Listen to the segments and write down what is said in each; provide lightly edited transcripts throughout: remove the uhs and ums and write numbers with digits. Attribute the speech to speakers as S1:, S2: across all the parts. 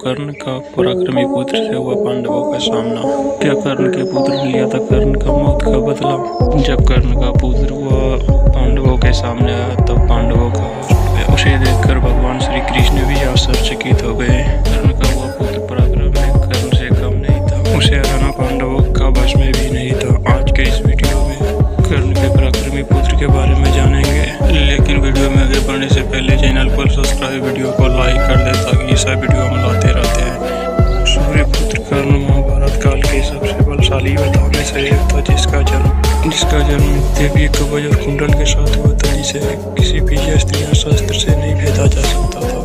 S1: कर्ण का पराक्रमी पुत्र से हुआ पांडवों का सामना। क्या कर्ण के पुत्र ने लिया था कर्ण का मौत का बदला? जब कर्ण का पुत्र हुआ पांडवों के सामने आया तब पांडवों का उसे देखकर भगवान श्री कृष्ण भी आश्चर्यचकित हो गए। कर्ण का हुआ पुत्र पराक्रम में कर्ण से कम नहीं था, उसे हराना पांडवों का वश में भी नहीं था। आज के इस वीडियो में कर्ण के पराक्रमी पुत्र के बारे में जानेंगे, लेकिन वीडियो में आगे बढ़ने से पहले चैनल पर सब्सक्राइब, वीडियो को लाइक कर दे ताकि ये सब वीडियो हम लाते रहते हैं। सूर्यपुत्र कर्ण महाभारत काल के सबसे बलशाली योद्धाओं में से एक था, जिसका जन्म देवी कवच और कुंडल के साथ हुआ था, जिसे किसी भी अस्त्र या शस्त्र से नहीं भेदा जा सकता था।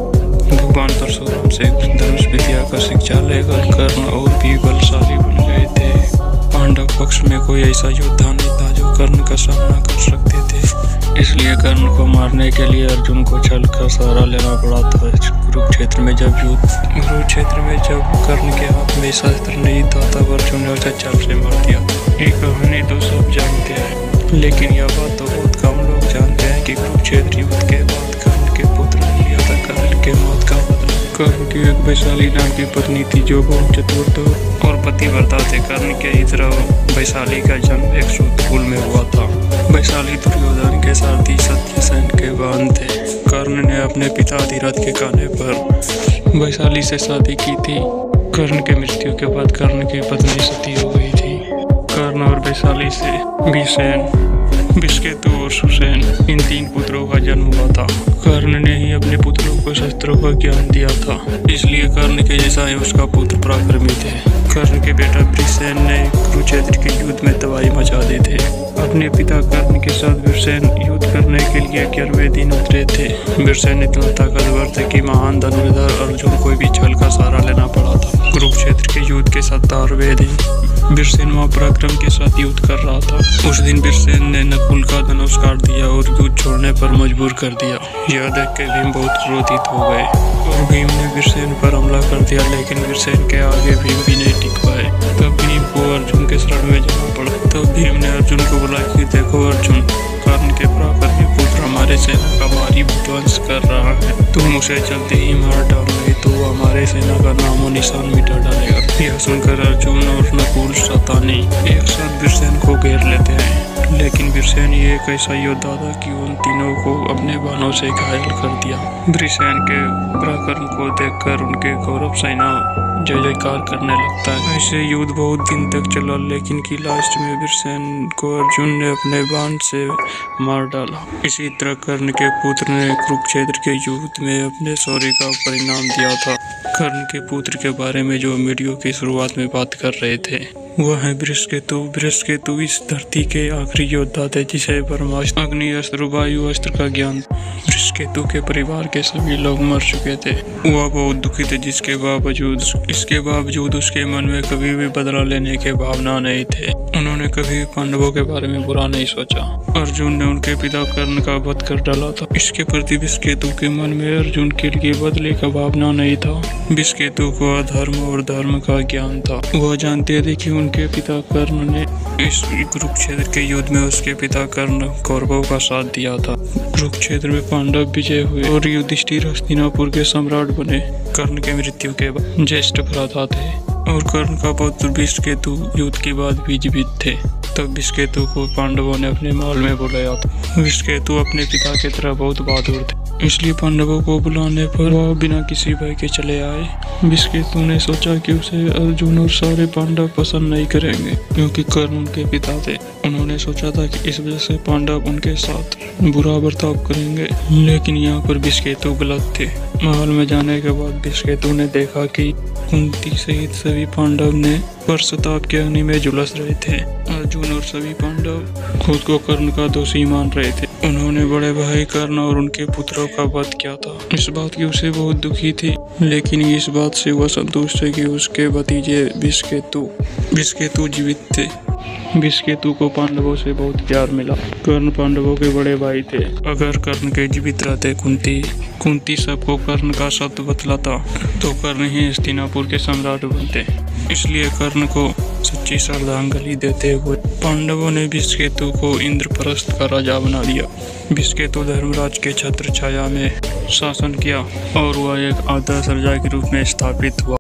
S1: भगवान परशुराम से धनुष विद्या का शिक्षा लेकर कर्ण और भी बलशाली बन गए थे। पांडव पक्ष में कोई ऐसा योद्धा नहीं था जो कर्ण का सामना कर सकते थे, इसलिए कर्ण को मारने के लिए अर्जुन को छल का सहारा लेना पड़ा था। कुरुक्षेत्र में जब कर्ण के हाथ में शस्त्र नहीं था तब अर्जुन ने उसे छल से मार दिया। ये कहानी तो सब जानते हैं, लेकिन यह बात तो बहुत कम लोग जानते हैं कि कुरुक्षेत्र युद्ध के बाद कर्ण के पुत्र ने लिया था कर्ण के मौत का बदला। कर्ण की एक वैशाली नाम की पत्नी थी जो बहुत चतुर और पतिव्रता थे। कर्ण के ही तरह वैशाली का जन्म एक सूतकुल में हुआ था। वैशाली दुर्योधन के सारथी सत्यसेन के बहन थे। कर्ण ने अपने पिता धीरथ के कहने पर वैशाली से शादी की थी। कर्ण के मृत्यु के बाद कर्ण की पत्नी सती हो गई थी। कर्ण और वैशाली से भीषण, विष्केतु और सुसेन, इन 3 पुत्रों का जन्म हुआ था। कर्ण ने ही अपने पुत्रों को शस्त्रों का ज्ञान दिया था, इसलिए कर्ण के जैसा ही उसका पुत्र पराक्रमी थे। कर्ण के बेटा वृषसेन ने कुरुक्षेत्र के युद्ध में तबाही मचा दी थे। अपने पिता कर्ण के साथ वृषसेन युद्ध करने के लिए 11वें दिन उतरे थे। वृषसेन इतना ताकतवर थे कि महान धनुर्धर अर्जुन को भी छल का सहारा लेना पड़ा था। कुरुक्षेत्र के युद्ध के 17वें दिन वृषसेन महापराक्रम के साथ युद्ध कर रहा था। उस दिन वृषसेन ने नकुल का धनुष काट दिया और युद्ध छोड़ने पर मजबूर कर दिया। यह देख के भीम बहुत क्रोधित हो गए और भीम ने वृषसेन पर हमला कर दिया, लेकिन वृषसेन के आगे भीम भी नहीं टिक पाए। तब भीम को अर्जुन के शरण में जाना पड़ा। तब भीम ने अर्जुन को बोला कि देखो अर्जुन, कर्ण के पराक्रमी पुत्र हमारे सेना का भारी विध्वंस कर रहा है। तुम उसे जल्दी ही मार डाल, नहीं तो हमारे सेना का नामो निशान मिटा डालेगा। यह सुनकर अर्जुन और नकुल शतानी एक साथ वृषसेन को घेर लेते हैं, लेकिन वृषसेन ये एक ऐसा योद्धा था कि उन तीनों को अपने बाणों से घायल कर दिया। वृषसेन के पराक्रम को देखकर उनके कौरव सेना जय जयकार करने लगता है। ऐसे युद्ध बहुत दिन तक चला, लेकिन की लास्ट में वृषसेन को अर्जुन ने अपने बाण से मार डाला। इसी तरह कर्ण के पुत्र ने कुरुक्षेत्र के युद्ध में अपने शौर्य का परिणाम दिया था। कर्ण के पुत्र के बारे में जो वीडियो की शुरुआत में बात कर रहे थे वह है वृषकेतु। वृषकेतु इस धरती के आखिरी योद्धा थे जिसे ब्रह्मास्त्र, अग्नि अस्त्र, वायु अस्त्र का ज्ञान। वृषकेतु के परिवार के सभी लोग मर चुके थे। वह बहुत दुखी थे, इसके बावजूद उसके मन में कभी भी बदला लेने के भावना नहीं थे। उन्होंने कभी पांडवों के बारे में बुरा नहीं सोचा। अर्जुन ने उनके पिता कर्ण का वध कर डाला था। इसके प्रति वृषकेतु के मन में अर्जुन के लिए बदले का भावना नहीं था। वृषकेतु को अधर्म और धर्म का ज्ञान था। वह जानते थे कि उनके पिता कर्ण ने इस कुरुक्षेत्र के युद्ध में उसके पिता कर्ण कौरवों का साथ दिया था। कुरुक्षेत्र में पांडव विजय हुए और युधिष्ठिर हस्तिनापुर के सम्राट बने। कर्ण के मृत्यु के बाद ज्येष्ठ भ्राता थे और कर्ण का पुत्र विष्केतु युद्ध के बाद भी जीवित थे। तब विष्केतु को पांडवों ने अपने महल में बुलाया था। विष्केतु अपने पिता की तरह बहुत बहादुर थे, इसलिए पांडवों को बुलाने पर वह बिना किसी भय के चले आए। विष्केतु ने सोचा कि उसे अर्जुन और सारे पांडव पसंद नहीं करेंगे क्योंकि कर्ण उनके पिता थे। उन्होंने सोचा था कि इस वजह से पांडव उनके साथ बुरा बर्ताव करेंगे, लेकिन यहाँ पर विष्केतु गलत थे। महल में जाने के बाद विष्केतु ने देखा कि कुंती सहित सभी पांडव ने परशुताप के अग्नि में झुलस रहे थे। अर्जुन और सभी पांडव खुद को कर्ण का दोषी मान रहे थे। उन्होंने बड़े भाई कर्ण और उनके पुत्रों का वध किया था। इस बात की उसे बहुत दुखी थी, लेकिन इस बात से वह संतुष्ट थे कि उसके भतीजे विष्केतु जीवित थे। विष्केतु को पांडवों से बहुत प्यार मिला। कर्ण पांडवों के बड़े भाई थे। अगर कर्ण के जीवित रहते कुंती सबको कर्ण का सत्य बतलाता तो कर्ण ही हस्तिनापुर के सम्राट बनते। इसलिए कर्ण को सच्ची श्रद्धांजलि देते हुए पांडवों ने विश्वकेतु को इंद्रप्रस्थ का राजा बना दिया। विश्वकेतु धर्मराज के छत्र छाया में शासन किया और वह एक आदर्श राजा के रूप में स्थापित हुआ।